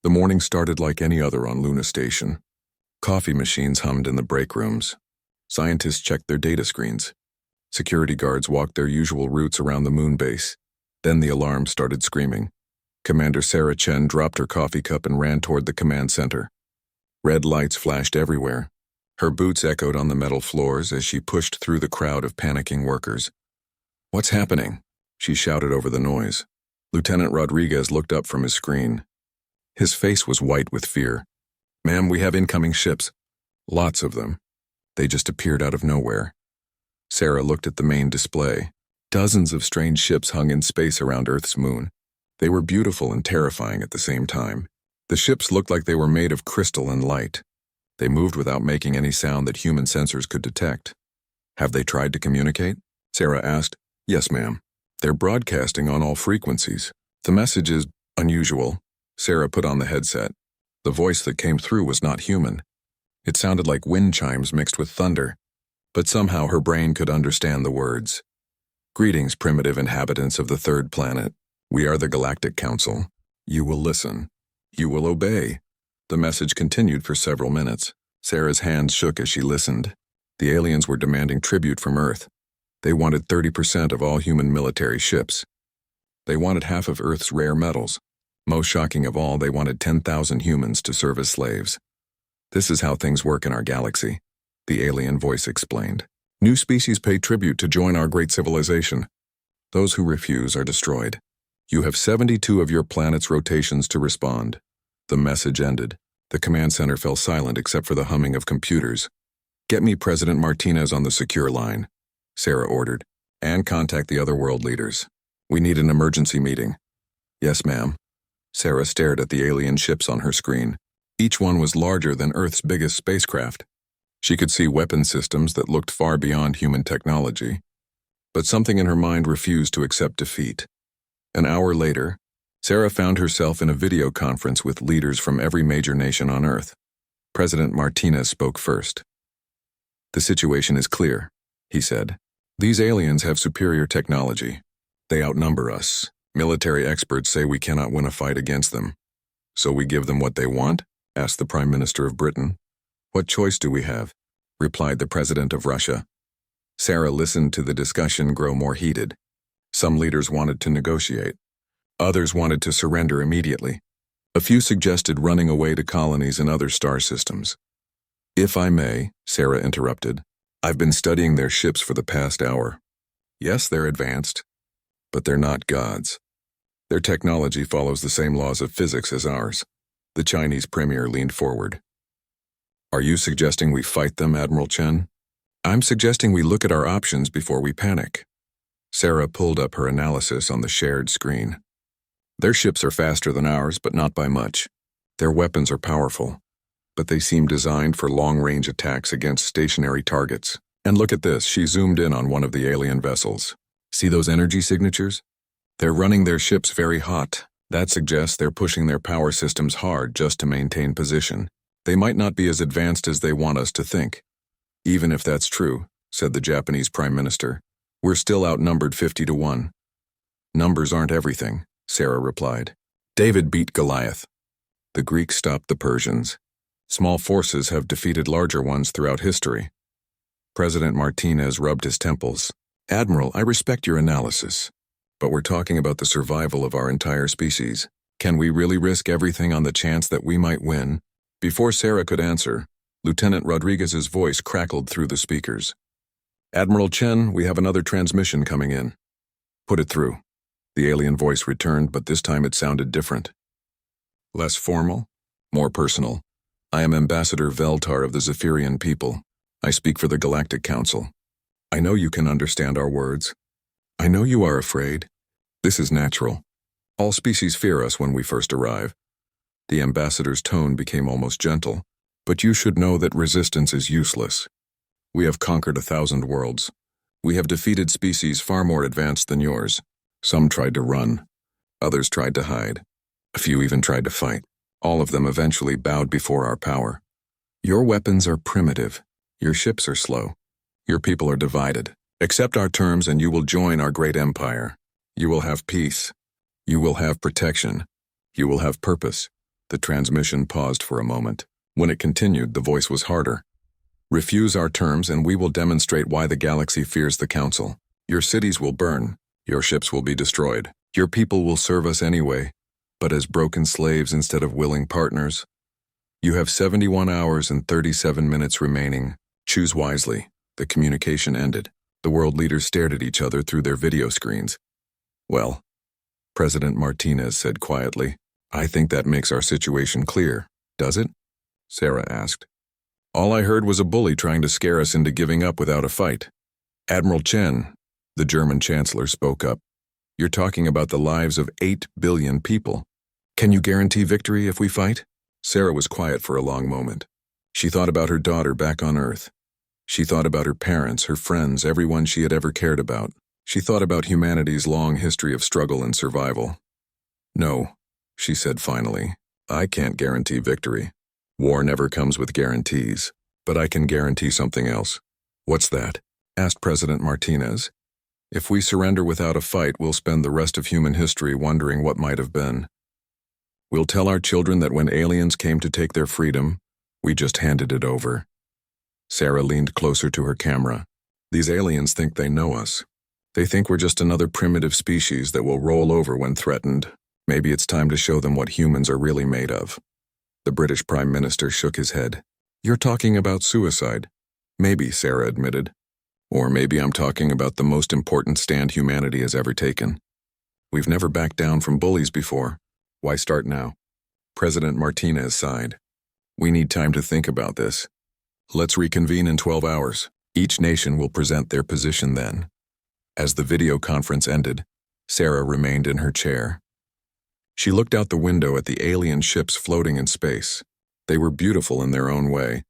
The morning started like any other on Luna Station. Coffee machines hummed in the break rooms. Scientists checked their data screens. Security guards walked their usual routes around the moon base. Then the alarm started screaming. Commander Sarah Chen dropped her coffee cup and ran toward the command center. Red lights flashed everywhere. Her boots echoed on the metal floors as she pushed through the crowd of panicking workers. "What's happening?" she shouted over the noise. Lieutenant Rodriguez looked up from his screen. His face was white with fear. "Ma'am, we have incoming ships." "Lots of them. They just appeared out of nowhere." Sarah looked at the main display. Dozens of strange ships hung in space around Earth's moon. They were beautiful and terrifying at the same time. The ships looked like they were made of crystal and light. They moved without making any sound that human sensors could detect. "Have they tried to communicate?" Sarah asked. "Yes, ma'am. They're broadcasting on all frequencies. The message is unusual." Sarah put on the headset. The voice that came through was not human. It sounded like wind chimes mixed with thunder, but somehow her brain could understand the words. "Greetings, primitive inhabitants of the third planet. We are the Galactic Council. You will listen. You will obey." The message continued for several minutes. Sarah's hands shook as she listened. The aliens were demanding tribute from Earth. They wanted 30% of all human military ships. They wanted half of Earth's rare metals. Most shocking of all, they wanted 10,000 humans to serve as slaves. "This is how things work in our galaxy," the alien voice explained. "New species pay tribute to join our great civilization. Those who refuse are destroyed. You have 72 of your planet's rotations to respond." The message ended. The command center fell silent except for the humming of computers. "Get me President Martinez on the secure line," Sarah ordered, "and contact the other world leaders. We need an emergency meeting." "Yes, ma'am." Sarah stared at the alien ships on her screen. Each one was larger than Earth's biggest spacecraft. She could see weapon systems that looked far beyond human technology. But something in her mind refused to accept defeat. An hour later, Sarah found herself in a video conference with leaders from every major nation on Earth. President Martinez spoke first. "The situation is clear," he said. "These aliens have superior technology. They outnumber us. Military experts say we cannot win a fight against them." "So we give them what they want?" asked the Prime Minister of Britain. "What choice do we have?" replied the President of Russia. Sarah listened to the discussion grow more heated. Some leaders wanted to negotiate. Others wanted to surrender immediately. A few suggested running away to colonies in other star systems. "If I may," Sarah interrupted, "I've been studying their ships for the past hour. Yes, they're advanced, but they're not gods. Their technology follows the same laws of physics as ours." The Chinese premier leaned forward. "Are you suggesting we fight them, Admiral Chen?" "I'm suggesting we look at our options before we panic." Sarah pulled up her analysis on the shared screen. "Their ships are faster than ours, but not by much. Their weapons are powerful, but they seem designed for long-range attacks against stationary targets. And look at this," she zoomed in on one of the alien vessels. "See those energy signatures? They're running their ships very hot. That suggests they're pushing their power systems hard just to maintain position. They might not be as advanced as they want us to think." "Even if that's true," said the Japanese Prime Minister, "we're still outnumbered 50-1. "Numbers aren't everything," Sarah replied. "David beat Goliath. The Greeks stopped the Persians. Small forces have defeated larger ones throughout history." President Martinez rubbed his temples. "Admiral, I respect your analysis, but we're talking about the survival of our entire species. Can we really risk everything on the chance that we might win?" Before Sarah could answer, Lieutenant Rodriguez's voice crackled through the speakers. "Admiral Chen, we have another transmission coming in." "Put it through." The alien voice returned, but this time it sounded different. Less formal, more personal. "I am Ambassador Veltar of the Zephyrian people. I speak for the Galactic Council. I know you can understand our words. I know you are afraid. This is natural. All species fear us when we first arrive." The ambassador's tone became almost gentle. "But you should know that resistance is useless. We have conquered 1,000 worlds. We have defeated species far more advanced than yours. Some tried to run. Others tried to hide. A few even tried to fight. All of them eventually bowed before our power. Your weapons are primitive. Your ships are slow. Your people are divided. Accept our terms and you will join our great empire. You will have peace. You will have protection. You will have purpose. The transmission paused for a moment. When it continued, the voice was harder. Refuse our terms and we will demonstrate why the galaxy fears the Council. Your cities will burn. Your ships will be destroyed. Your people will serve us anyway, but as broken slaves instead of willing partners. You have 71 hours and 37 minutes remaining. Choose wisely. The communication ended. The world leaders stared at each other through their video screens. Well, President Martinez said quietly, I think that makes our situation clear, does it? Sarah asked. All I heard was a bully trying to scare us into giving up without a fight. Admiral Chen, the German chancellor, spoke up. You're talking about the lives of 8 billion people. Can you guarantee victory if we fight? Sarah was quiet for a long moment. She thought about her daughter back on Earth. She thought about her parents, her friends, everyone she had ever cared about. She thought about humanity's long history of struggle and survival. No, she said finally, I can't guarantee victory. War never comes with guarantees, but I can guarantee something else. What's that? Asked President Martinez. If we surrender without a fight, we'll spend the rest of human history wondering what might have been. We'll tell our children that when aliens came to take their freedom, we just handed it over. Sarah leaned closer to her camera. These aliens think they know us. They think we're just another primitive species that will roll over when threatened. Maybe it's time to show them what humans are really made of. The British Prime Minister shook his head. You're talking about suicide. Maybe, Sarah admitted. Or maybe I'm talking about the most important stand humanity has ever taken. We've never backed down from bullies before. Why start now? President Martinez sighed. We need time to think about this. Let's reconvene in 12 hours. Each nation will present their position then. As the video conference ended, Sarah remained in her chair. She looked out the window at the alien ships floating in space. They were beautiful in their own way.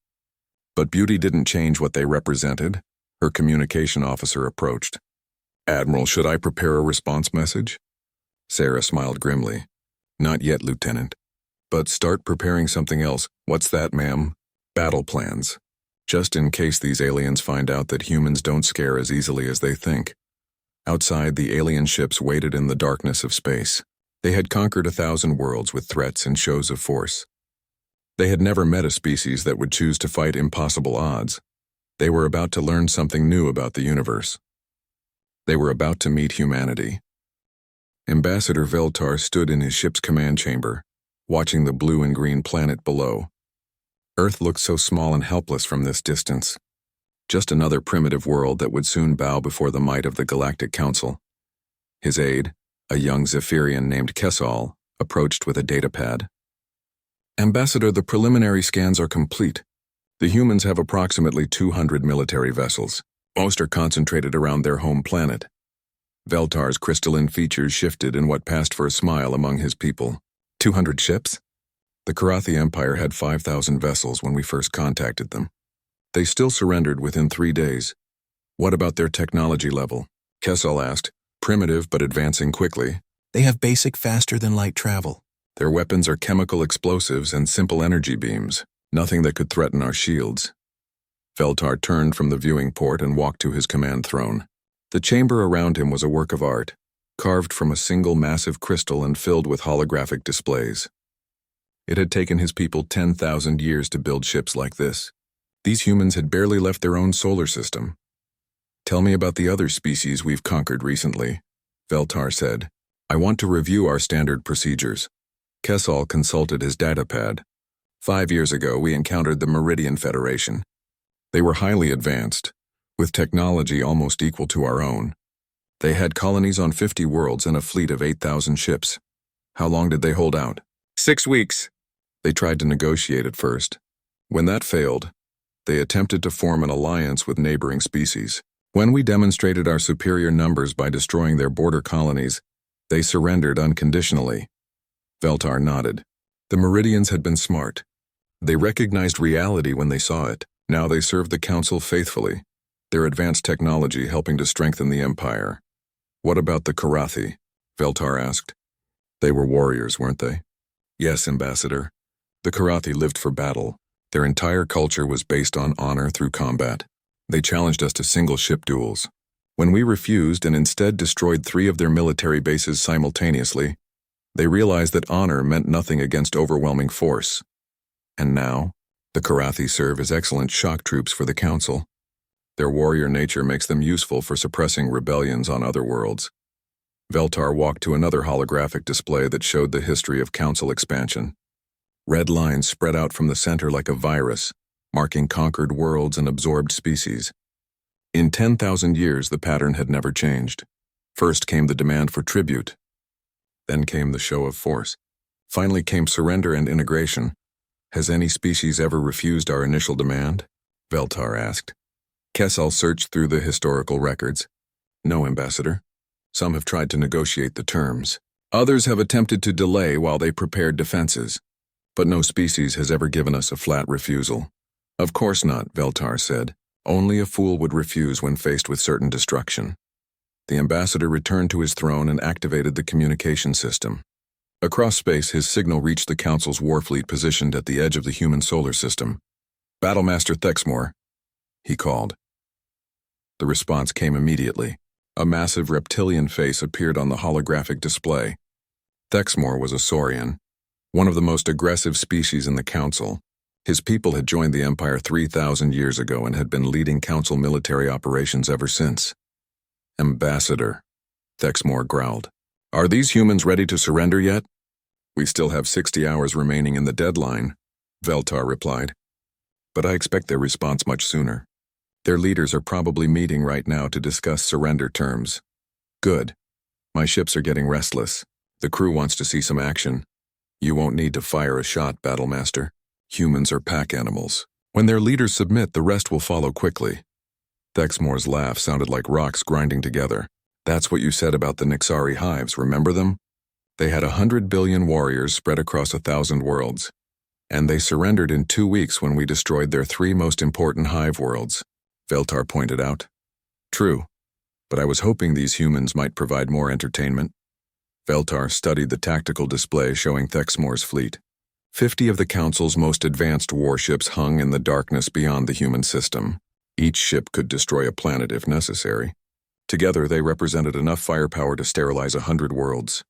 But beauty didn't change what they represented. Her communication officer approached. Admiral, should I prepare a response message? Sarah smiled grimly. Not yet, Lieutenant. But start preparing something else. What's that, ma'am? Battle plans. Just in case these aliens find out that humans don't scare as easily as they think. Outside, the alien ships waited in the darkness of space. They had conquered 1,000 worlds with threats and shows of force. They had never met a species that would choose to fight impossible odds. They were about to learn something new about the universe. They were about to meet humanity. Ambassador Veltar stood in his ship's command chamber, watching the blue and green planet below. Earth looked so small and helpless from this distance. Just another primitive world that would soon bow before the might of the Galactic Council. His aide, a young Zephyrian named Kessal, approached with a datapad. Ambassador, the preliminary scans are complete. The humans have approximately 200 military vessels. Most are concentrated around their home planet. Veltar's crystalline features shifted in what passed for a smile among his people. 200 ships? The Karathi Empire had 5,000 vessels when we first contacted them. They still surrendered within 3 days. What about their technology level? Kessal asked. Primitive but advancing quickly. They have basic faster-than-light travel. Their weapons are chemical explosives and simple energy beams, nothing that could threaten our shields. Veltar turned from the viewing port and walked to his command throne. The chamber around him was a work of art, carved from a single massive crystal and filled with holographic displays. It had taken his people 10,000 years to build ships like this. These humans had barely left their own solar system. Tell me about the other species we've conquered recently, Veltar said. I want to review our standard procedures. Kessal consulted his datapad. 5 years ago, we encountered the Meridian Federation. They were highly advanced, with technology almost equal to our own. They had colonies on 50 worlds and a fleet of 8,000 ships. How long did they hold out? 6 weeks. They tried to negotiate at first. When that failed, they attempted to form an alliance with neighboring species. When we demonstrated our superior numbers by destroying their border colonies, they surrendered unconditionally. Veltar nodded. The Meridians had been smart. They recognized reality when they saw it. Now they served the Council faithfully, their advanced technology helping to strengthen the Empire. What about the Karathi? Veltar asked. They were warriors, weren't they? Yes, Ambassador. The Karathi lived for battle. Their entire culture was based on honor through combat. They challenged us to single-ship duels. When we refused and instead destroyed 3 of their military bases simultaneously, They realized that honor meant nothing against overwhelming force. And now, the Karathi serve as excellent shock troops for the Council. Their warrior nature makes them useful for suppressing rebellions on other worlds. Veltar walked to another holographic display that showed the history of Council expansion. Red lines spread out from the center like a virus, marking conquered worlds and absorbed species. In 10,000 years, the pattern had never changed. First came the demand for tribute. Then came the show of force. Finally came surrender and integration. Has any species ever refused our initial demand? Veltar asked. Kessel searched through the historical records. No, Ambassador. Some have tried to negotiate the terms. Others have attempted to delay while they prepared defenses. But no species has ever given us a flat refusal. Of course not, Veltar said. Only a fool would refuse when faced with certain destruction. The ambassador returned to his throne and activated the communication system. Across space, his signal reached the Council's warfleet positioned at the edge of the human solar system. Battlemaster Thexmore, he called. The response came immediately. A massive reptilian face appeared on the holographic display. Thexmore was a saurian, one of the most aggressive species in the Council. His people had joined the Empire 3,000 years ago and had been leading Council military operations ever since. Ambassador, Thexmore growled. Are these humans ready to surrender yet? We still have 60 hours remaining in the deadline, Veltar replied. But I expect their response much sooner. Their leaders are probably meeting right now to discuss surrender terms. Good. My ships are getting restless. The crew wants to see some action. You won't need to fire a shot, Battlemaster. Humans are pack animals. When their leaders submit, the rest will follow quickly. Thexmore's laugh sounded like rocks grinding together. That's what you said about the Nixari hives, remember them? They had 100 billion warriors spread across 1,000 worlds. And they surrendered in 2 weeks when we destroyed their 3 most important hive worlds, Veltar pointed out. True, but I was hoping these humans might provide more entertainment. Veltar studied the tactical display showing Thexmore's fleet. 50 of the Council's most advanced warships hung in the darkness beyond the human system. Each ship could destroy a planet if necessary. Together, they represented enough firepower to sterilize 100 worlds.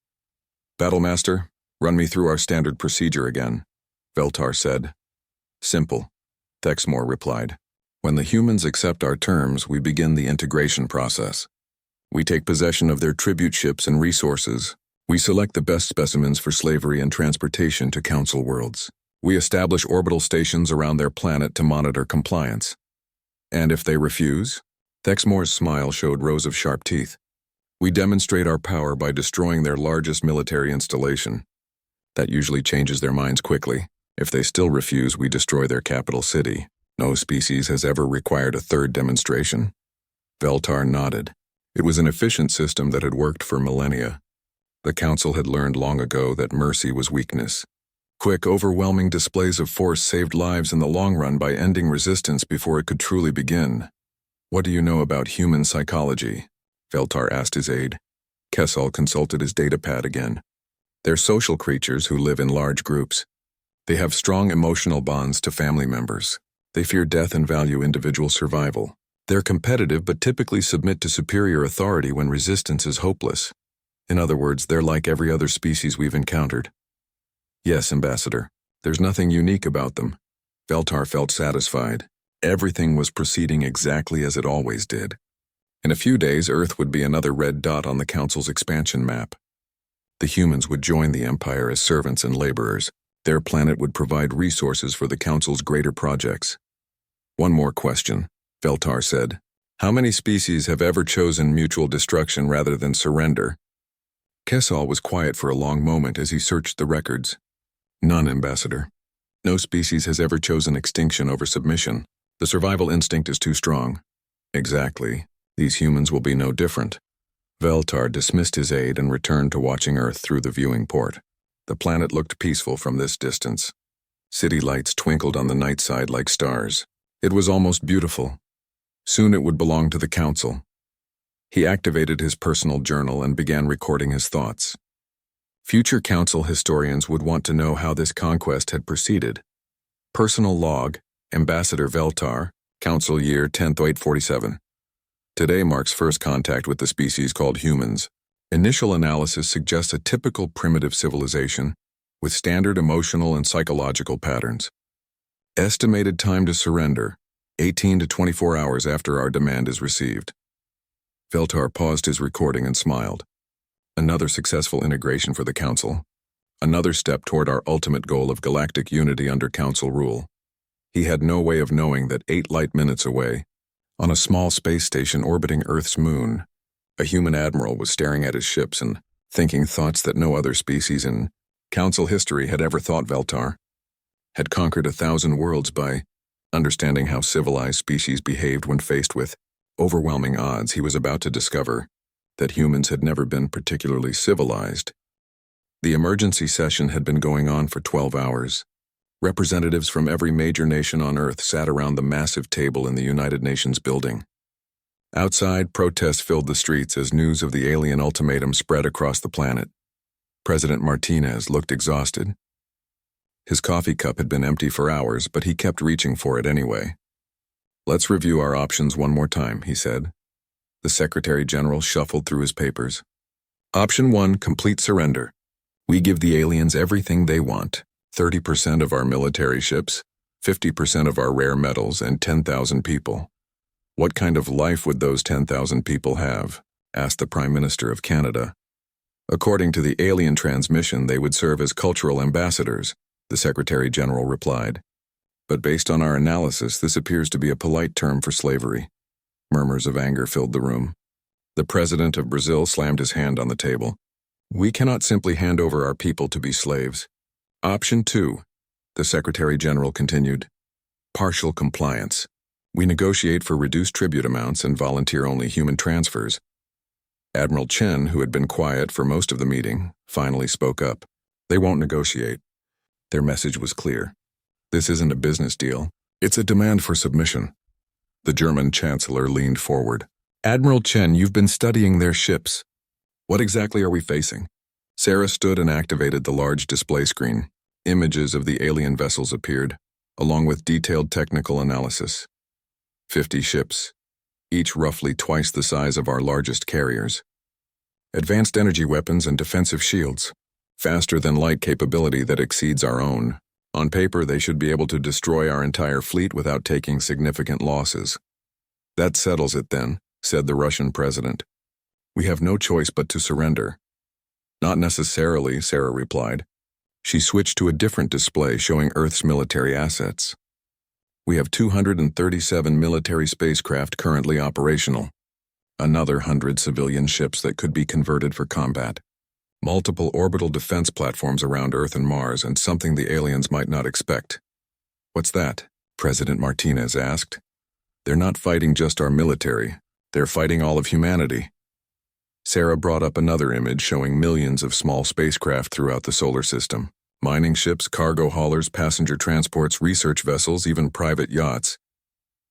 Battlemaster, run me through our standard procedure again, Veltar said. Simple, Thexmore replied. When the humans accept our terms, we begin the integration process. We take possession of their tribute ships and resources. We select the best specimens for slavery and transportation to Council worlds. We establish orbital stations around their planet to monitor compliance. And if they refuse? Thexmore's smile showed rows of sharp teeth. We demonstrate our power by destroying their largest military installation. That usually changes their minds quickly. If they still refuse, we destroy their capital city. No species has ever required a third demonstration. Veltar nodded. It was an efficient system that had worked for millennia. The Council had learned long ago that mercy was weakness. Quick, overwhelming displays of force saved lives in the long run by ending resistance before it could truly begin. What do you know about human psychology? Veltar asked his aide. Kessel consulted his datapad again. They're social creatures who live in large groups. They have strong emotional bonds to family members. They fear death and value individual survival. They're competitive but typically submit to superior authority when resistance is hopeless. In other words, they're like every other species we've encountered. Yes, Ambassador. There's nothing unique about them. Veltar felt satisfied. Everything was proceeding exactly as it always did. In a few days, Earth would be another red dot on the Council's expansion map. The humans would join the Empire as servants and laborers. Their planet would provide resources for the Council's greater projects. One more question, Veltar said. How many species have ever chosen mutual destruction rather than surrender? Kessel was quiet for a long moment as he searched the records. None, Ambassador. No species has ever chosen extinction over submission. The survival instinct is too strong. Exactly. These humans will be no different. Veltar dismissed his aide and returned to watching Earth through the viewing port. The planet looked peaceful from this distance. City lights twinkled on the night side like stars. It was almost beautiful. Soon it would belong to the Council. He activated his personal journal and began recording his thoughts. Future Council historians would want to know how this conquest had proceeded. Personal log, Ambassador Veltar, Council year 10th 847. Today marks first contact with the species called humans. Initial analysis suggests a typical primitive civilization with standard emotional and psychological patterns. Estimated time to surrender, 18 to 24 hours after our demand is received. Veltar paused his recording and smiled. Another successful integration for the Council. Another step toward our ultimate goal of galactic unity under Council rule. He had no way of knowing that 8 light minutes away, on a small space station orbiting Earth's moon, a human admiral was staring at his ships and thinking thoughts that no other species in Council history had ever thought. Veltar had conquered 1,000 worlds by understanding how civilized species behaved when faced with overwhelming odds. He was about to discover that humans had never been particularly civilized. The emergency session had been going on for 12 hours. Representatives from every major nation on Earth sat around the massive table in the United Nations building. Outside, protests filled the streets as news of the alien ultimatum spread across the planet. President Martinez looked exhausted. His coffee cup had been empty for hours, but he kept reaching for it anyway. "Let's review our options one more time," he said. The Secretary General shuffled through his papers. Option 1, complete surrender. We give the aliens everything they want. 30% of our military ships, 50% of our rare metals, and 10,000 people. What kind of life would those 10,000 people have? Asked the Prime Minister of Canada. According to the alien transmission, they would serve as cultural ambassadors, the Secretary General replied. But based on our analysis, this appears to be a polite term for slavery. Murmurs of anger filled the room. The President of Brazil slammed his hand on the table. We cannot simply hand over our people to be slaves. Option 2, the Secretary General continued. Partial compliance. We negotiate for reduced tribute amounts and volunteer-only human transfers. Admiral Chen, who had been quiet for most of the meeting, finally spoke up. They won't negotiate. Their message was clear. This isn't a business deal. It's a demand for submission. The German Chancellor leaned forward. Admiral Chen, you've been studying their ships. What exactly are we facing? Sarah stood and activated the large display screen. Images of the alien vessels appeared, along with detailed technical analysis. 50 ships, each roughly twice the size of our largest carriers. Advanced energy weapons and defensive shields. Faster-than-light capability that exceeds our own. On paper, they should be able to destroy our entire fleet without taking significant losses. That settles it then, said the Russian president. We have no choice but to surrender. Not necessarily, Sarah replied. She switched to a different display showing Earth's military assets. We have 237 military spacecraft currently operational. Another 100 civilian ships that could be converted for combat. Multiple orbital defense platforms around Earth and Mars, and something the aliens might not expect. What's that? President Martinez asked. They're not fighting just our military. They're fighting all of humanity. Sarah brought up another image showing millions of small spacecraft throughout the solar system. Mining ships, cargo haulers, passenger transports, research vessels, even private yachts.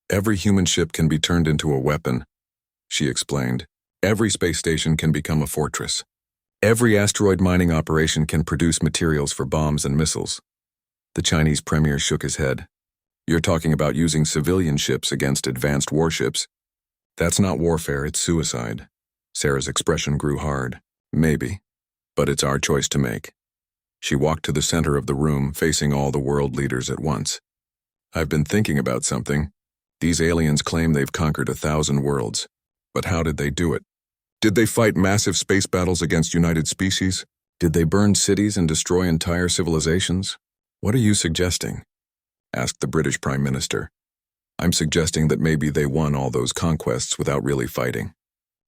Every human ship can be turned into a weapon, she explained. Every space station can become a fortress. Every asteroid mining operation can produce materials for bombs and missiles. The Chinese premier shook his head. You're talking about using civilian ships against advanced warships. That's not warfare, it's suicide. Sarah's expression grew hard. Maybe, but it's our choice to make. She walked to the center of the room, facing all the world leaders at once. I've been thinking about something. These aliens claim they've conquered 1,000 worlds. But how did they do it? Did they fight massive space battles against united species? Did they burn cities and destroy entire civilizations? What are you suggesting? Asked the British Prime Minister. I'm suggesting that maybe they won all those conquests without really fighting.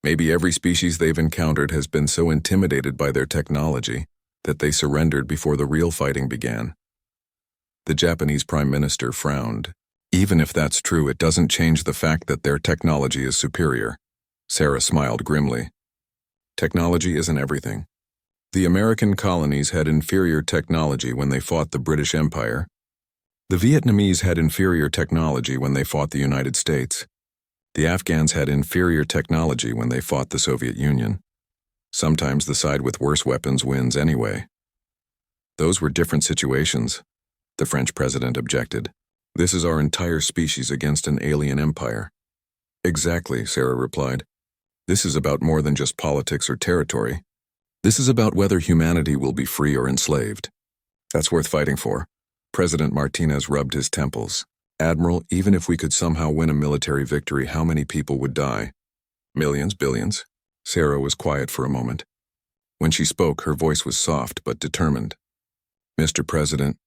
Maybe every species they've encountered has been so intimidated by their technology that they surrendered before the real fighting began. The Japanese Prime Minister frowned. Even if that's true, it doesn't change the fact that their technology is superior. Sarah smiled grimly. Technology isn't everything. The American colonies had inferior technology when they fought the British Empire. The Vietnamese had inferior technology when they fought the United States. The Afghans had inferior technology when they fought the Soviet Union. Sometimes the side with worse weapons wins anyway. Those were different situations, the French president objected. This is our entire species against an alien empire. Exactly, Sarah replied. This is about more than just politics or territory. This is about whether humanity will be free or enslaved. That's worth fighting for. President Martinez rubbed his temples. Admiral, even if we could somehow win a military victory, how many people would die? Millions, billions? Sarah was quiet for a moment. When she spoke, her voice was soft but determined. Mr. President,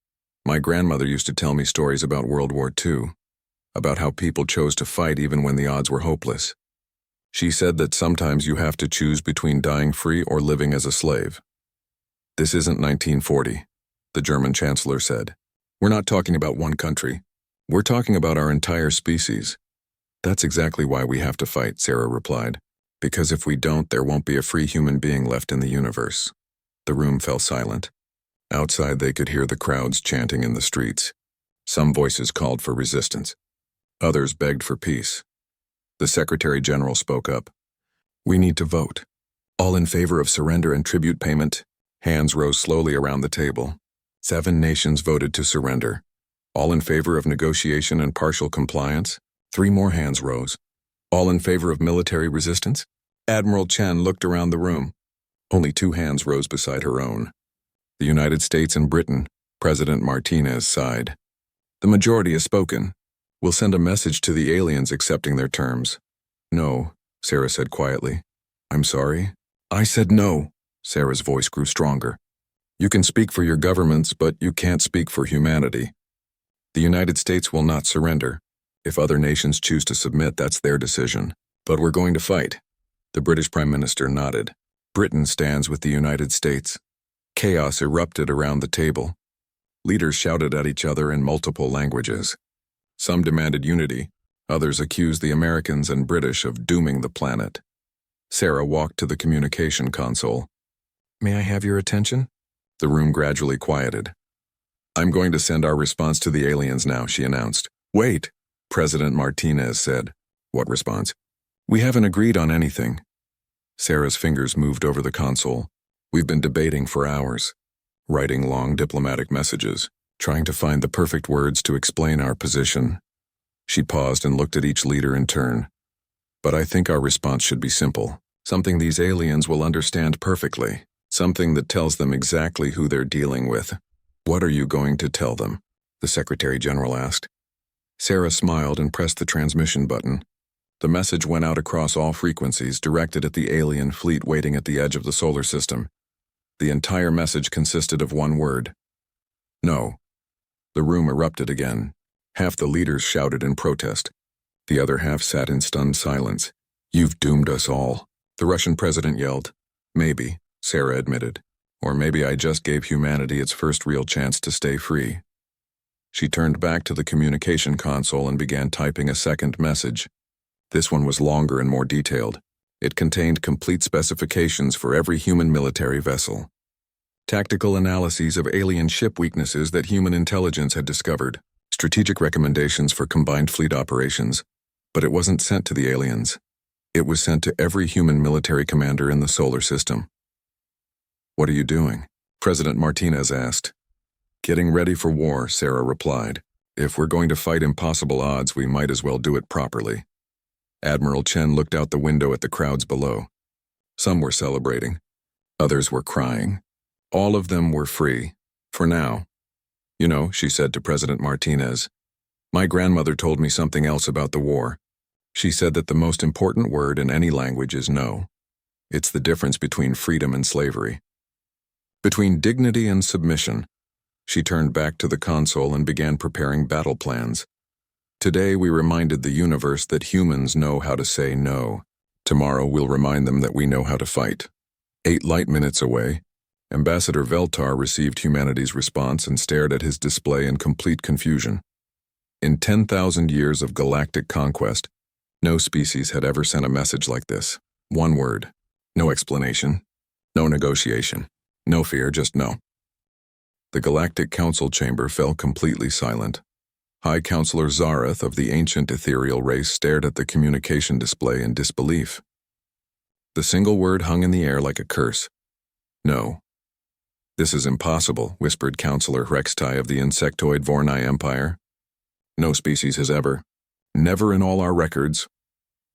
my grandmother used to tell me stories about World War II, about how people chose to fight even when the odds were hopeless. She said that sometimes you have to choose between dying free or living as a slave. This isn't 1940, the German chancellor said. We're not talking about one country. We're talking about our entire species. That's exactly why we have to fight, Sarah replied. Because if we don't, there won't be a free human being left in the universe. The room fell silent. Outside, they could hear the crowds chanting in the streets. Some voices called for resistance. Others begged for peace. The Secretary General spoke up. We need to vote. All in favor of surrender and tribute payment? Hands rose slowly around the table. 7 nations voted to surrender. All in favor of negotiation and partial compliance? 3 more hands rose. All in favor of military resistance? Admiral Chen looked around the room. Only 2 hands rose beside her own. The United States and Britain, President Martinez sighed. The majority has spoken. We'll send a message to the aliens accepting their terms. No, Sarah said quietly. I'm sorry? I said no. Sarah's voice grew stronger. You can speak for your governments, but you can't speak for humanity. The United States will not surrender. If other nations choose to submit, that's their decision. But we're going to fight. The British Prime Minister nodded. Britain stands with the United States. Chaos erupted around the table. Leaders shouted at each other in multiple languages. Some demanded unity. Others accused the Americans and British of dooming the planet. Sarah walked to the communication console. May I have your attention? The room gradually quieted. I'm going to send our response to the aliens now, she announced. Wait, President Martinez said. What response? We haven't agreed on anything. Sarah's fingers moved over the console. We've been debating for hours, writing long diplomatic messages, trying to find the perfect words to explain our position. She paused and looked at each leader in turn. But I think our response should be simple, something these aliens will understand perfectly, something that tells them exactly who they're dealing with. What are you going to tell them? The Secretary General asked. Sarah smiled and pressed the transmission button. The message went out across all frequencies, directed at the alien fleet waiting at the edge of the solar system. The entire message consisted of one word. No. The room erupted again. Half the leaders shouted in protest. The other half sat in stunned silence. You've doomed us all, the Russian president yelled. Maybe, Sarah admitted. Or maybe I just gave humanity its first real chance to stay free. She turned back to the communication console and began typing a second message. This one was longer and more detailed. It contained complete specifications for every human military vessel. Tactical analyses of alien ship weaknesses that human intelligence had discovered. Strategic recommendations for combined fleet operations. But it wasn't sent to the aliens. It was sent to every human military commander in the solar system. What are you doing? President Martinez asked. Getting ready for war, Sarah replied. If we're going to fight impossible odds, we might as well do it properly. Admiral Chen looked out the window at the crowds below. Some were celebrating. Others were crying. All of them were free. For now. You know, she said to President Martinez, my grandmother told me something else about the war. She said that the most important word in any language is no. It's the difference between freedom and slavery. Between dignity and submission. She turned back to the console and began preparing battle plans. Today we reminded the universe that humans know how to say no. Tomorrow we'll remind them that we know how to fight. 8 light minutes away, Ambassador Veltar received humanity's response and stared at his display in complete confusion. In 10,000 years of galactic conquest, no species had ever sent a message like this. One word. No explanation. No negotiation. No fear, just no. The Galactic Council chamber fell completely silent. High Counselor Zareth of the ancient ethereal race stared at the communication display in disbelief. The single word hung in the air like a curse. No. This is impossible, whispered Counselor Hrextai of the insectoid Vornai Empire. No species has ever. Never in all our records.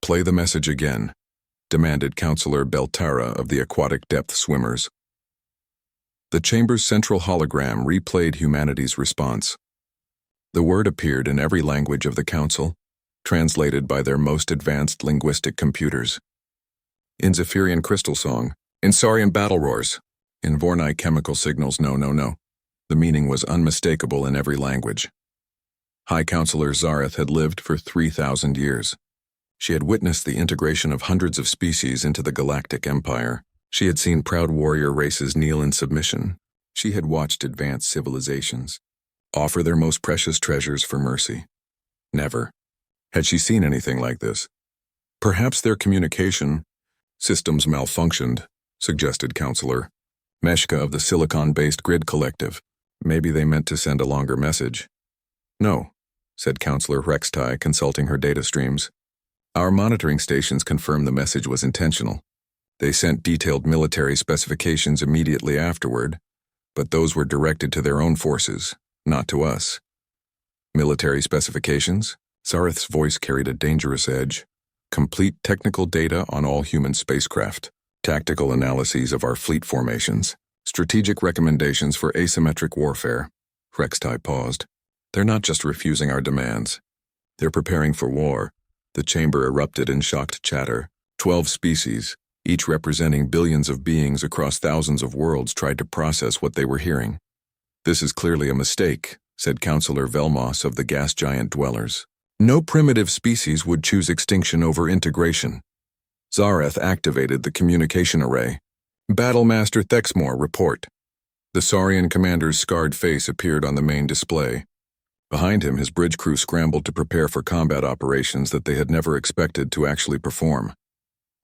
Play the message again. demanded Counselor Beltara of the aquatic depth swimmers. The chamber's central hologram replayed humanity's response. The word appeared in every language of the Council, translated by their most advanced linguistic computers. In Zephyrian crystal song, in Saurian battle roars, in Vornai chemical signals no no no. The meaning was unmistakable in every language. High Counselor Zareth had lived for 3,000 years. She had witnessed the integration of hundreds of species into the Galactic Empire. She had seen proud warrior races kneel in submission. She had watched advanced civilizations offer their most precious treasures for mercy. Never had she seen anything like this. Perhaps their communication systems malfunctioned, suggested Counselor Meshka of the Silicon-based Grid Collective. Maybe they meant to send a longer message. No, said Counselor Rextai, consulting her data streams. Our monitoring stations confirmed the message was intentional. They sent detailed military specifications immediately afterward, but those were directed to their own forces, not to us. Military specifications? Zareth's voice carried a dangerous edge. Complete technical data on all human spacecraft, tactical analyses of our fleet formations, strategic recommendations for asymmetric warfare. Rextai paused. They're not just refusing our demands. They're preparing for war. The chamber erupted in shocked chatter. 12 species, each representing billions of beings across thousands of worlds, tried to process what they were hearing. This is clearly a mistake, said Counselor Velmos of the gas giant dwellers. No primitive species would choose extinction over integration. Zareth activated the communication array. Battlemaster Thexmore, report. The Saurian commander's scarred face appeared on the main display. Behind him, his bridge crew scrambled to prepare for combat operations that they had never expected to actually perform.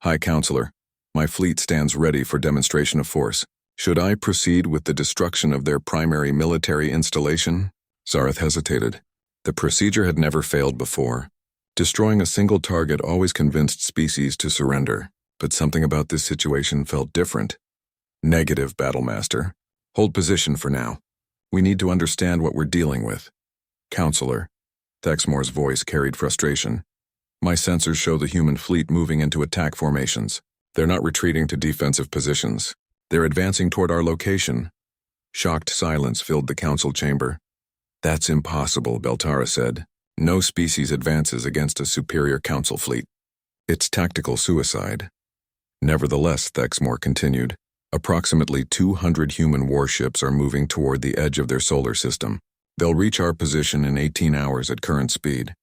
High Counselor, my fleet stands ready for demonstration of force. Should I proceed with the destruction of their primary military installation? Zareth hesitated. The procedure had never failed before. Destroying a single target always convinced species to surrender, but something about this situation felt different. Negative, Battlemaster. Hold position for now. We need to understand what we're dealing with. Counselor. Thexmore's voice carried frustration. My sensors show the human fleet moving into attack formations. They're not retreating to defensive positions. They're advancing toward our location. Shocked silence filled the council chamber. That's impossible, Beltara said. No species advances against a superior council fleet. It's tactical suicide. Nevertheless, Thexmore continued, approximately 200 human warships are moving toward the edge of their solar system. They'll reach our position in 18 hours at current speed.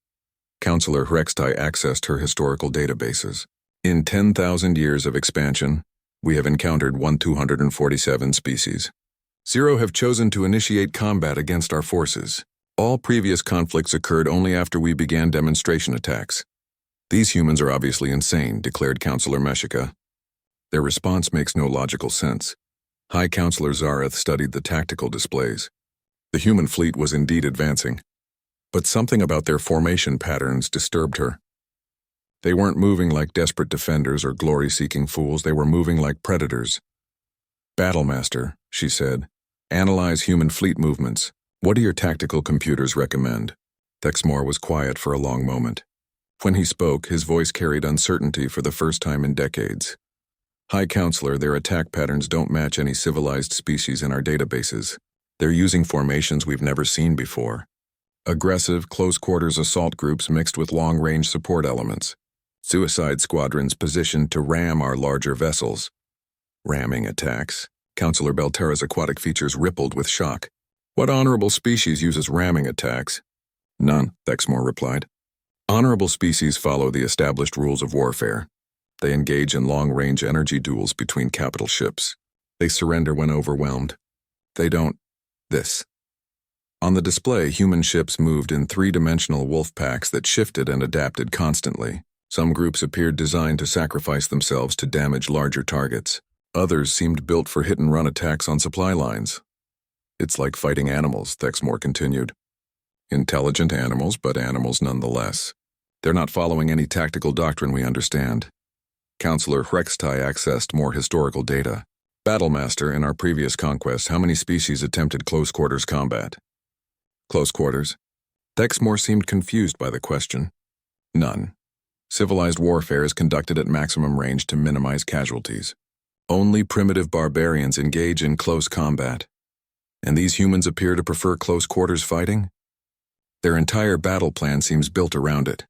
Counselor Rextai accessed her historical databases. In 10,000 years of expansion, we have encountered 247 species. 0 have chosen to initiate combat against our forces. All previous conflicts occurred only after we began demonstration attacks. These humans are obviously insane, declared Counselor Meshika. Their response makes no logical sense. High Counselor Zareth studied the tactical displays. The human fleet was indeed advancing, but something about their formation patterns disturbed her. They weren't moving like desperate defenders or glory-seeking fools, they were moving like predators. Battlemaster, she said, analyze human fleet movements. What do your tactical computers recommend? Thexmore was quiet for a long moment. When he spoke, his voice carried uncertainty for the first time in decades. High Counselor, their attack patterns don't match any civilized species in our databases. They're using formations we've never seen before. Aggressive, close-quarters assault groups mixed with long-range support elements. Suicide squadrons positioned to ram our larger vessels. Ramming attacks. Counselor Beltera's aquatic features rippled with shock. What honorable species uses ramming attacks? None, Thexmore replied. Honorable species follow the established rules of warfare. They engage in long-range energy duels between capital ships. They surrender when overwhelmed. They don't. This. On the display, human ships moved in three-dimensional wolf packs that shifted and adapted constantly. Some groups appeared designed to sacrifice themselves to damage larger targets. Others seemed built for hit-and-run attacks on supply lines. It's like fighting animals, Thexmore continued. Intelligent animals, but animals nonetheless. They're not following any tactical doctrine we understand. Counselor Rextai accessed more historical data. Battlemaster, in our previous conquests, how many species attempted close-quarters combat? Close quarters? Thexmore seemed confused by the question. None. Civilized warfare is conducted at maximum range to minimize casualties. Only primitive barbarians engage in close combat. And these humans appear to prefer close-quarters fighting? Their entire battle plan seems built around it.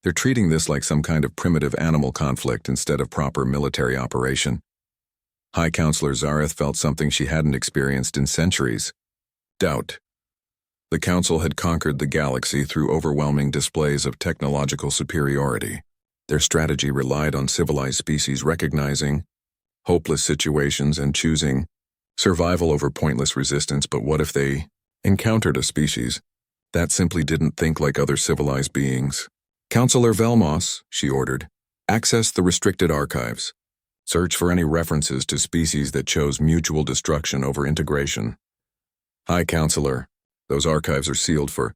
They're treating this like some kind of primitive animal conflict instead of proper military operation. High Counselor Zareth felt something she hadn't experienced in centuries. Doubt. The Council had conquered the galaxy through overwhelming displays of technological superiority. Their strategy relied on civilized species recognizing hopeless situations and choosing survival over pointless resistance. But what if they encountered a species that simply didn't think like other civilized beings? Counselor Velmos, she ordered, access the restricted archives. Search for any references to species that chose mutual destruction over integration. High Counselor, those archives are sealed for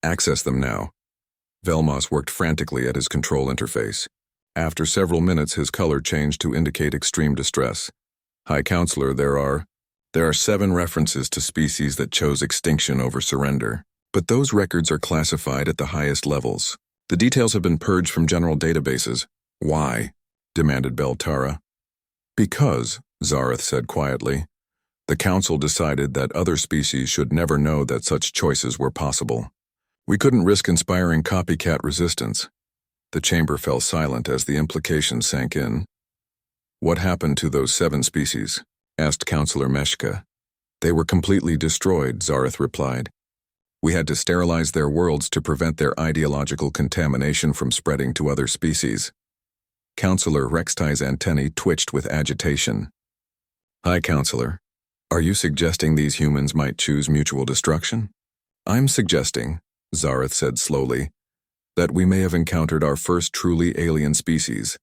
access them now. Velmos worked frantically at his control interface. After several minutes, his color changed to indicate extreme distress. High Counselor, there are 7 references to species that chose extinction over surrender. But those records are classified at the highest levels. The details have been purged from general databases. Why? Demanded Beltara. Because, Zareth said quietly, the Council decided that other species should never know that such choices were possible. We couldn't risk inspiring copycat resistance. The chamber fell silent as the implications sank in. What happened to those 7 species? Asked Counselor Meshka. They were completely destroyed, Zareth replied. We had to sterilize their worlds to prevent their ideological contamination from spreading to other species. Counselor Rextai's antennae twitched with agitation. High Counselor, are you suggesting these humans might choose mutual destruction? I'm suggesting, Zareth said slowly, that we may have encountered our first truly alien species.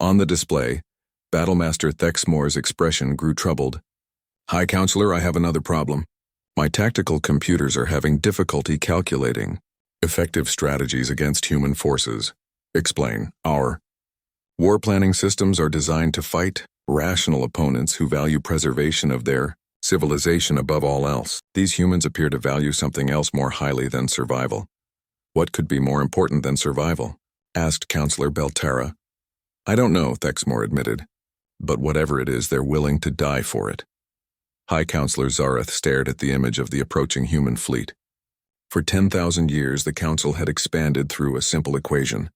On the display, Battlemaster Thexmore's expression grew troubled. High Counselor, I have another problem. My tactical computers are having difficulty calculating effective strategies against human forces. Explain. Our war planning systems are designed to fight rational opponents who value preservation of their civilization above all else. These humans appear to value something else more highly than survival. What could be more important than survival? Asked Counselor Beltara. I don't know, Thexmore admitted. But whatever it is, they're willing to die for it. High Counselor Zareth stared at the image of the approaching human fleet. For 10,000 years, the Council had expanded through a simple equation.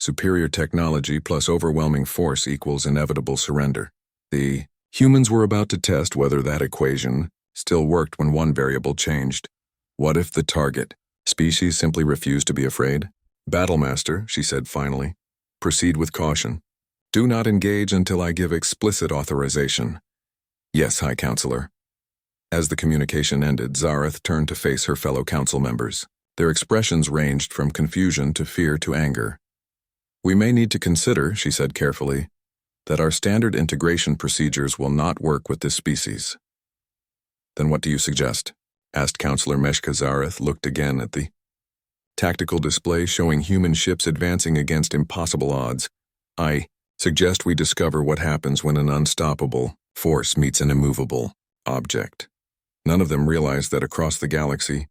Superior technology plus overwhelming force equals inevitable surrender. The humans were about to test whether that equation still worked when one variable changed. What if the target species simply refused to be afraid? Battlemaster, she said finally, proceed with caution. Do not engage until I give explicit authorization. Yes, High Counselor. As the communication ended, Zareth turned to face her fellow council members. Their expressions ranged from confusion to fear to anger. We may need to consider, she said carefully, that our standard integration procedures will not work with this species. Then what do you suggest? Asked Counselor Meshka. Zareth looked again at the tactical display showing human ships advancing against impossible odds. I suggest we discover what happens when an unstoppable force meets an immovable object. None of them realized that across the galaxy,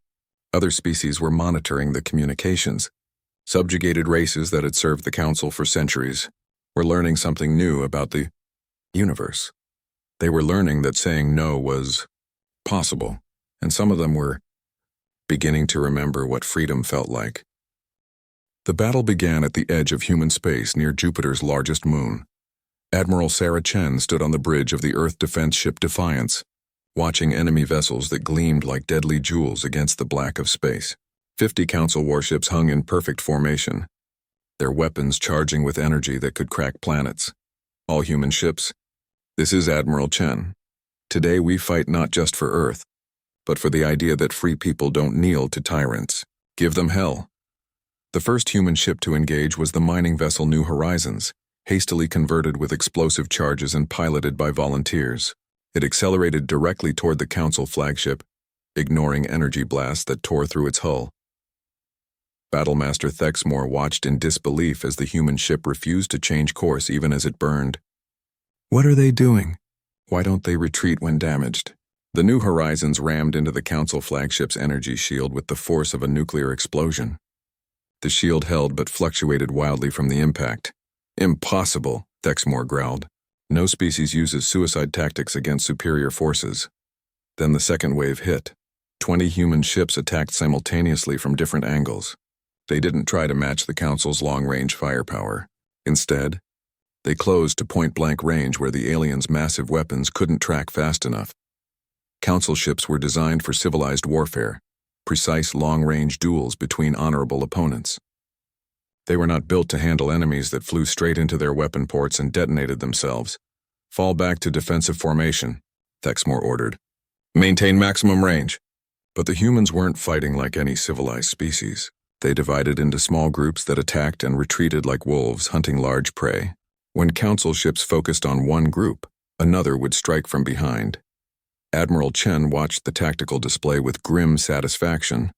other species were monitoring the communications. Subjugated races that had served the Council for centuries were learning something new about the universe. They were learning that saying no was possible, and some of them were beginning to remember what freedom felt like. The battle began at the edge of human space near Jupiter's largest moon. Admiral Sarah Chen stood on the bridge of the Earth defense ship Defiance, watching enemy vessels that gleamed like deadly jewels against the black of space. 50 Council warships hung in perfect formation, their weapons charging with energy that could crack planets. All human ships. This is Admiral Chen. Today we fight not just for Earth, but for the idea that free people don't kneel to tyrants. Give them hell. The first human ship to engage was the mining vessel New Horizons, hastily converted with explosive charges and piloted by volunteers. It accelerated directly toward the Council flagship, ignoring energy blasts that tore through its hull. Battlemaster Thexmore watched in disbelief as the human ship refused to change course even as it burned. What are they doing? Why don't they retreat when damaged? The New Horizons rammed into the Council flagship's energy shield with the force of a nuclear explosion. The shield held but fluctuated wildly from the impact. Impossible, Thexmore growled. No species uses suicide tactics against superior forces. Then the second wave hit. 20 human ships attacked simultaneously from different angles. They didn't try to match the Council's long-range firepower. Instead, they closed to point-blank range where the aliens' massive weapons couldn't track fast enough. Council ships were designed for civilized warfare, precise long-range duels between honorable opponents. They were not built to handle enemies that flew straight into their weapon ports and detonated themselves. Fall back to defensive formation, Thexmore ordered. Maintain maximum range. But the humans weren't fighting like any civilized species. They divided into small groups that attacked and retreated like wolves hunting large prey. When Council ships focused on one group, another would strike from behind. Admiral Chen watched the tactical display with grim satisfaction.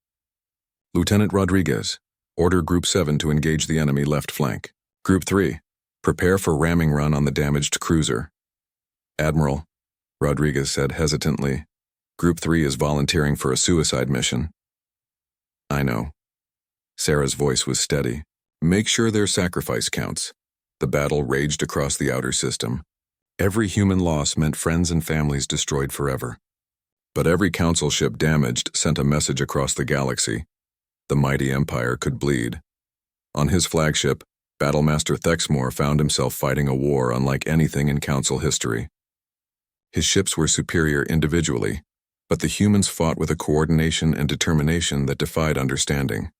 Lieutenant Rodriguez, order Group 7 to engage the enemy left flank. Group 3, prepare for ramming run on the damaged cruiser. Admiral, Rodriguez said hesitantly, Group 3 is volunteering for a suicide mission. I know. Sarah's voice was steady. Make sure their sacrifice counts. The battle raged across the outer system. Every human loss meant friends and families destroyed forever. But every Council ship damaged sent a message across the galaxy. The mighty Empire could bleed. On his flagship, Battlemaster Thexmore found himself fighting a war unlike anything in Council history. His ships were superior individually, but the humans fought with a coordination and determination that defied understanding.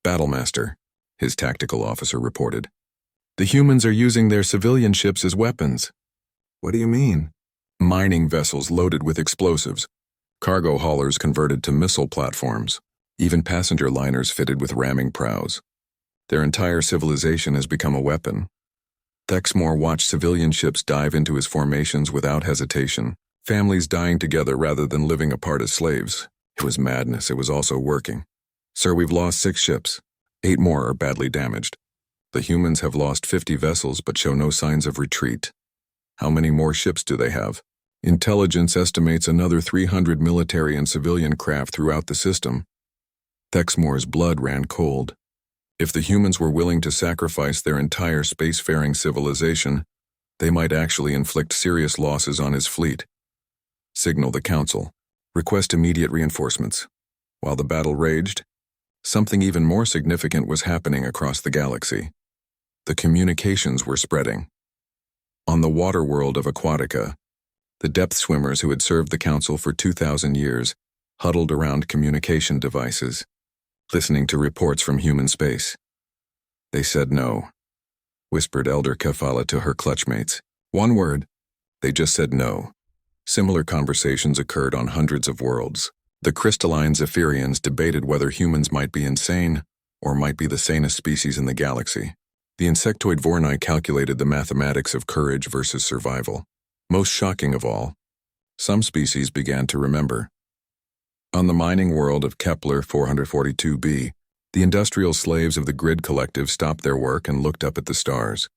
Battlemaster, his tactical officer reported. The humans are using their civilian ships as weapons. What do you mean? Mining vessels loaded with explosives, cargo haulers converted to missile platforms, even passenger liners fitted with ramming prows. Their entire civilization has become a weapon. Thexmore watched civilian ships dive into his formations without hesitation, families dying together rather than living apart as slaves. It was madness. It was also working. Sir, we've lost 6 ships. 8 more are badly damaged. The humans have lost 50 vessels but show no signs of retreat. How many more ships do they have? Intelligence estimates another 300 military and civilian craft throughout the system. Thexmore's blood ran cold. If the humans were willing to sacrifice their entire spacefaring civilization, they might actually inflict serious losses on his fleet. Signal the Council. Request immediate reinforcements. While the battle raged, something even more significant was happening across the galaxy. The communications were spreading. On the water world of Aquatica, the depth swimmers who had served the Council for 2,000 years huddled around communication devices, listening to reports from human space. They said no, whispered Elder Kefala to her clutchmates. One word. They just said no. Similar conversations occurred on hundreds of worlds. The crystalline Zephyrians debated whether humans might be insane or might be the sanest species in the galaxy. The insectoid Vorni calculated the mathematics of courage versus survival. Most shocking of all, some species began to remember. On the mining world of Kepler 442b, the industrial slaves of the Grid Collective stopped their work and looked up at the stars.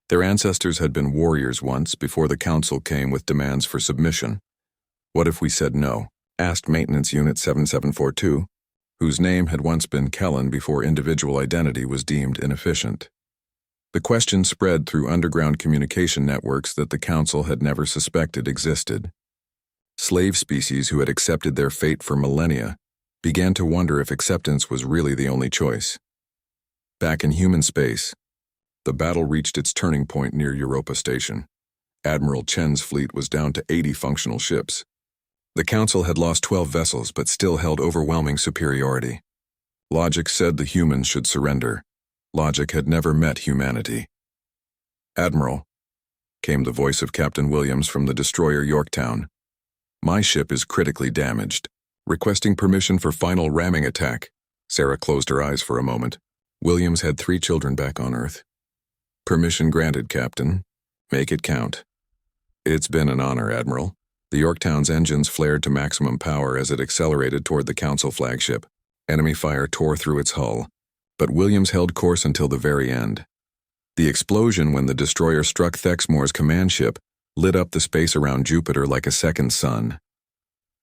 Their ancestors had been warriors once before the Council came with demands for submission. What if we said no? Asked Maintenance Unit 7742, whose name had once been Kellen before individual identity was deemed inefficient. The question spread through underground communication networks that the Council had never suspected existed. Slave species who had accepted their fate for millennia began to wonder if acceptance was really the only choice. Back in human space, the battle reached its turning point near Europa Station. Admiral Chen's fleet was down to 80 functional ships. The Council had lost 12 vessels but still held overwhelming superiority. Logic said the humans should surrender. Logic had never met humanity. Admiral, came the voice of Captain Williams from the destroyer Yorktown. My ship is critically damaged. Requesting permission for final ramming attack. Sarah closed her eyes for a moment. Williams had 3 children back on Earth. Permission granted, Captain. Make it count. It's been an honor, Admiral. The Yorktown's engines flared to maximum power as it accelerated toward the Council flagship. Enemy fire tore through its hull, but Williams held course until the very end. The explosion when the destroyer struck Thexmore's command ship lit up the space around Jupiter like a second sun.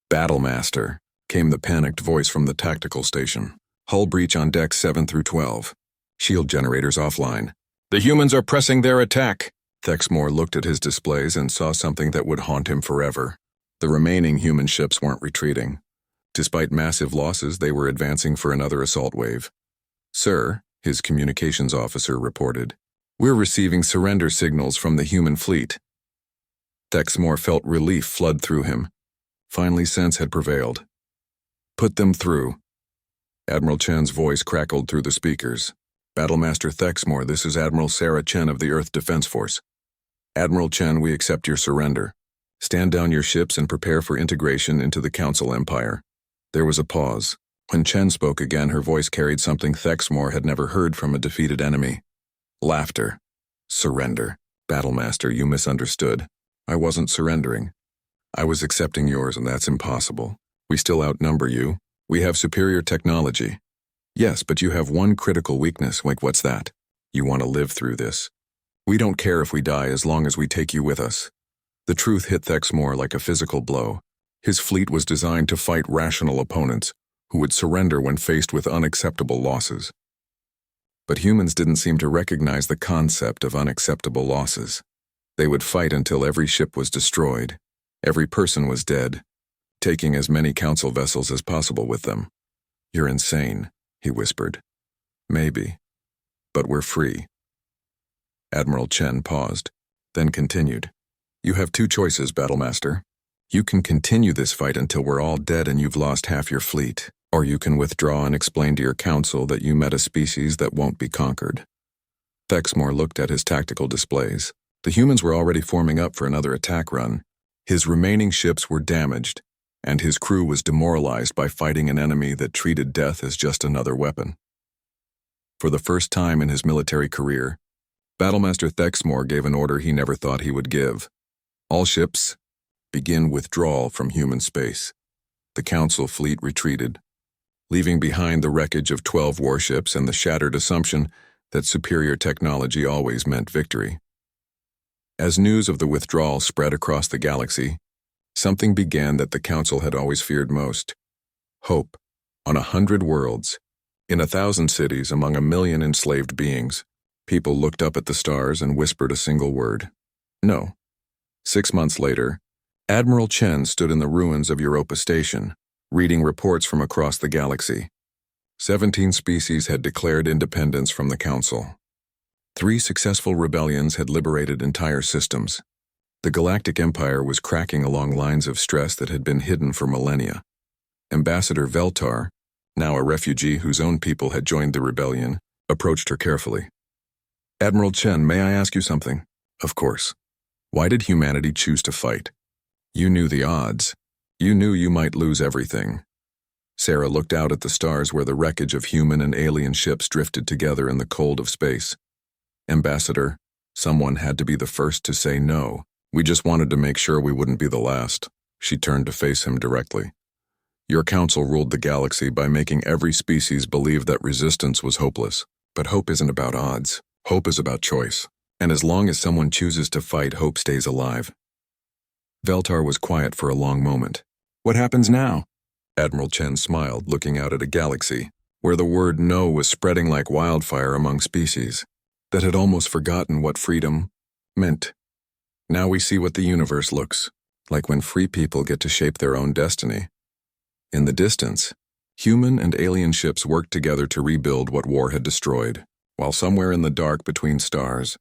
Battlemaster, came the panicked voice from the tactical station. Hull breach on decks 7 through 12. Shield generators offline. The humans are pressing their attack. Thexmore looked at his displays and saw something that would haunt him forever. The remaining human ships weren't retreating. Despite massive losses, they were advancing for another assault wave. Sir, his communications officer reported, we're receiving surrender signals from the human fleet. Thexmore felt relief flood through him. Finally, sense had prevailed. Put them through. Admiral Chen's voice crackled through the speakers. Battlemaster Thexmore, this is Admiral Sarah Chen of the Earth Defense Force. Admiral Chen, we accept your surrender. Stand down your ships and prepare for integration into the Council Empire. There was a pause. When Chen spoke again, her voice carried something Thexmore had never heard from a defeated enemy. Laughter. Surrender. Battlemaster, you misunderstood. I wasn't surrendering. I was accepting yours, and that's impossible. We still outnumber you. We have superior technology. Yes, but you have one critical weakness. Like, what's that? You want to live through this. We don't care if we die as long as we take you with us. The truth hit Thexmore like a physical blow. His fleet was designed to fight rational opponents who would surrender when faced with unacceptable losses. But humans didn't seem to recognize the concept of unacceptable losses. They would fight until every ship was destroyed, every person was dead, taking as many council vessels as possible with them. You're insane, he whispered. Maybe, but we're free. Admiral Chen paused, then continued. You have two choices, Battlemaster. You can continue this fight until we're all dead and you've lost half your fleet, or you can withdraw and explain to your council that you met a species that won't be conquered. Thexmore looked at his tactical displays. The humans were already forming up for another attack run. His remaining ships were damaged, and his crew was demoralized by fighting an enemy that treated death as just another weapon. For the first time in his military career, Battlemaster Thexmore gave an order he never thought he would give. All ships, begin withdrawal from human space. The Council fleet retreated, leaving behind the wreckage of 12 warships and the shattered assumption that superior technology always meant victory. As news of the withdrawal spread across the galaxy, something began that the Council had always feared most. Hope. On 100 worlds, in 1,000 cities, among 1 million enslaved beings, people looked up at the stars and whispered a single word. No. 6 months later, Admiral Chen stood in the ruins of Europa Station, reading reports from across the galaxy. 17 species had declared independence from the Council. 3 successful rebellions had liberated entire systems. The Galactic Empire was cracking along lines of stress that had been hidden for millennia. Ambassador Veltar, now a refugee whose own people had joined the rebellion, approached her carefully. Admiral Chen, may I ask you something? Of course. Why did humanity choose to fight? You knew the odds. You knew you might lose everything. Sarah looked out at the stars where the wreckage of human and alien ships drifted together in the cold of space. Ambassador, someone had to be the first to say no. We just wanted to make sure we wouldn't be the last. She turned to face him directly. Your council ruled the galaxy by making every species believe that resistance was hopeless. But hope isn't about odds. Hope is about choice. And as long as someone chooses to fight, hope stays alive. Veltar was quiet for a long moment. What happens now? Admiral Chen smiled, looking out at a galaxy where the word no was spreading like wildfire among species that had almost forgotten what freedom meant. Now we see what the universe looks like when free people get to shape their own destiny. In the distance, human and alien ships worked together to rebuild what war had destroyed, while somewhere in the dark between stars,